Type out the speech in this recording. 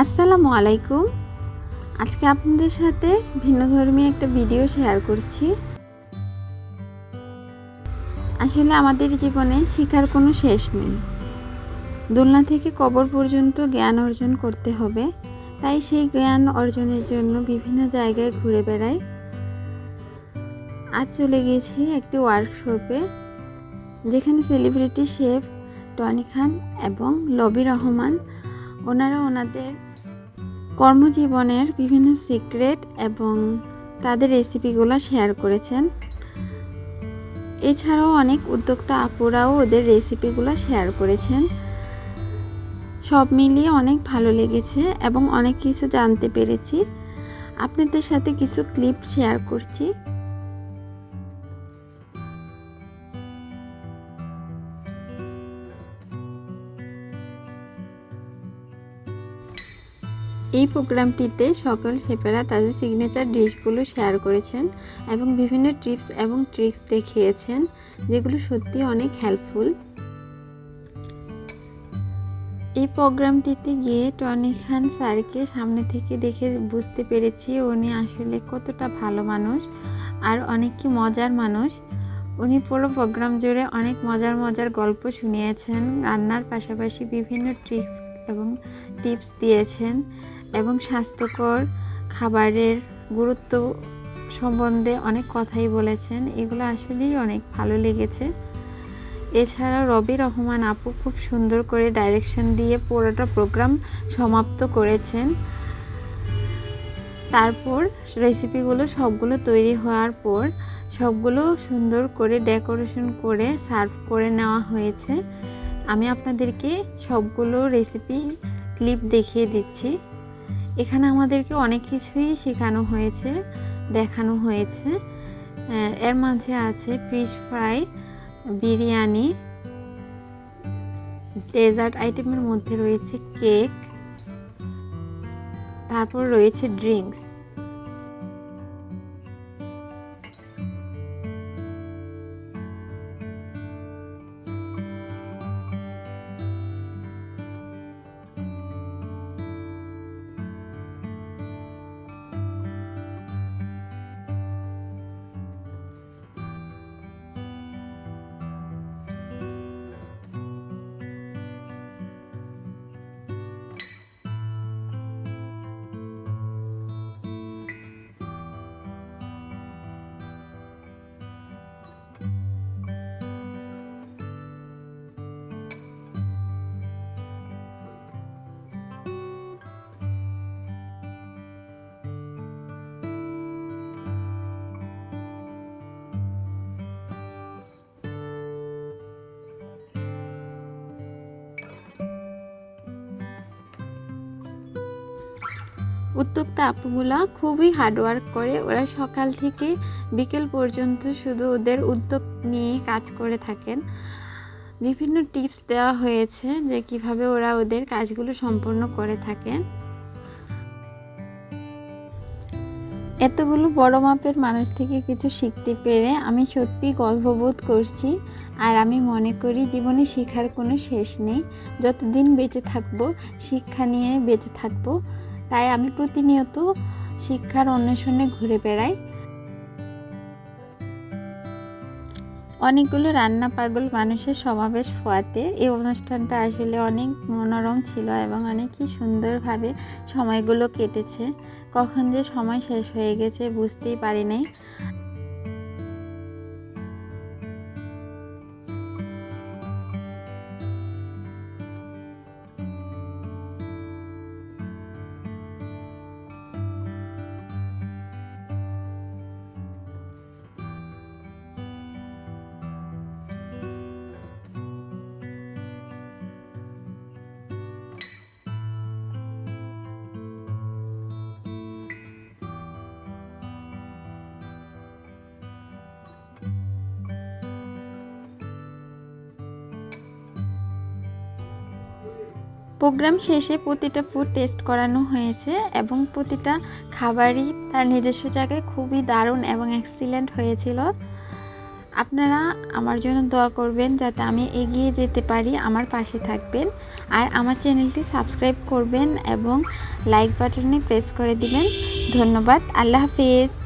আসসালামু আলাইকুম। আজকে আপনাদের সাথে ভিন্নধর্মী একটা ভিডিও শেয়ার করছি। আসলে আমাদের জীবনে শেখার কোনো শেষ নেই। দোলনা থেকে কবর পর্যন্ত জ্ঞান অর্জন করতে হবে। তাই সেই জ্ঞান অর্জনের জন্য বিভিন্ন জায়গায় ঘুরে বেড়াই। আজ চলে গেছি একটি ওয়ার্কশপে, যেখানে সেলিব্রিটি শেফ টনি খান এবং রহমান ওনারা ওনাদের কর্মজীবনের বিভিন্ন সিক্রেট এবং তাদের রেসিপিগুলো শেয়ার করেছেন। এছাড়াও অনেক উদ্যোক্তা আপুরাও ওদের রেসিপিগুলো শেয়ার করেছেন। সব মিলিয়ে অনেক ভালো লেগেছে এবং অনেক কিছু জানতে পেরেছি। আপনাদের সাথে কিছু ক্লিপ শেয়ার করছি। এই প্রোগ্রামটিতে সকল শেফেরা তাদের সিগনেচার ডিশগুলো শেয়ার করেছেন এবং বিভিন্ন টিপস এবং ট্রিক্স দেখিয়েছেন, যেগুলো সত্যি অনেক হেল্পফুল। এই প্রোগ্রামটিতে গিয়ে টনি খান স্যারকে সামনে থেকে দেখে বুঝতে পেরেছি উনি আসলে কতটা ভালো মানুষ আর অনেক কি মজার মানুষ। উনি পুরো প্রোগ্রাম জুড়ে অনেক মজার গল্প শুনিয়েছেন, রান্নার পাশাপাশি বিভিন্ন ট্রিক্স এবং টিপস দিয়েছেন এবং স্বাস্থ্যকর খাবারের গুরুত্ব সম্বন্ধে অনেক কথাই বলেছেন। এগুলো আসলেই অনেক ভালো লেগেছে। এছাড়া রহমান আপু খুব সুন্দর করে ডাইরেকশন দিয়ে পুরোটা প্রোগ্রাম সমাপ্ত করেছেন। তারপর রেসিপিগুলো সবগুলো তৈরি হওয়ার পর সবগুলো সুন্দর করে ডেকোরেশন করে সার্ভ করে নেওয়া হয়েছে। আমি আপনাদেরকে সবগুলো রেসিপি ক্লিপ দেখিয়ে দিচ্ছি। এখানে আমাদেরকে অনেক কিছুই শেখানো হয়েছে, দেখানো হয়েছে। এর মাঝে আছে ফিশ ফ্রাই, বিরিয়ানি, ডেজার্ট আইটেমের মধ্যে রয়েছে কেক, তারপর রয়েছে ড্রিঙ্কস। উদ্যোক্তা আপুগুলা খুবই হার্ডওয়ার্ক করে। ওরা সকাল থেকে বিকেল পর্যন্ত শুধু ওদের উদ্যোগ নিয়ে কাজ করে থাকেন। বিভিন্ন টিপস দেওয়া হয়েছে যে কিভাবে ওরা ওদের কাজগুলো সম্পন্ন করে থাকেন। এতগুলো বড় মাপের মানুষ থেকে কিছু শিখতে পেরে আমি সত্যি গর্ববোধ করছি। আর আমি মনে করি জীবনে শেখার কোনো শেষ নেই। যতদিন বেঁচে থাকবো শিক্ষা নিয়ে বেঁচে থাকবো। তাই আমি প্রতিনিয়ত শিক্ষার অন্বেষণে ঘুরে বেড়াই। অনেকগুলো রান্না পাগল মানুষের সমাবেশ হওয়াতে এই অনুষ্ঠানটা আসলে অনেক মনোরম ছিল এবং অনেকই সুন্দরভাবে সময়গুলো কেটেছে। কখন যে সময় শেষ হয়ে গেছে বুঝতেই পারি নাই। প্রোগ্রাম শেষে প্রতিটা ফুড টেস্ট করানো হয়েছে এবং প্রতিটা খাবারই তার নিজস্ব জায়গায় খুবই দারুণ এবং এক্সিলেন্ট হয়েছিল। আপনারা আমার জন্য দোয়া করবেন যাতে আমি এগিয়ে যেতে পারি, আমার পাশে থাকবেন আর আমার চ্যানেলটি সাবস্ক্রাইব করবেন এবং লাইক বাটনে প্রেস করে দিবেন। ধন্যবাদ। আল্লাহ হাফেজ।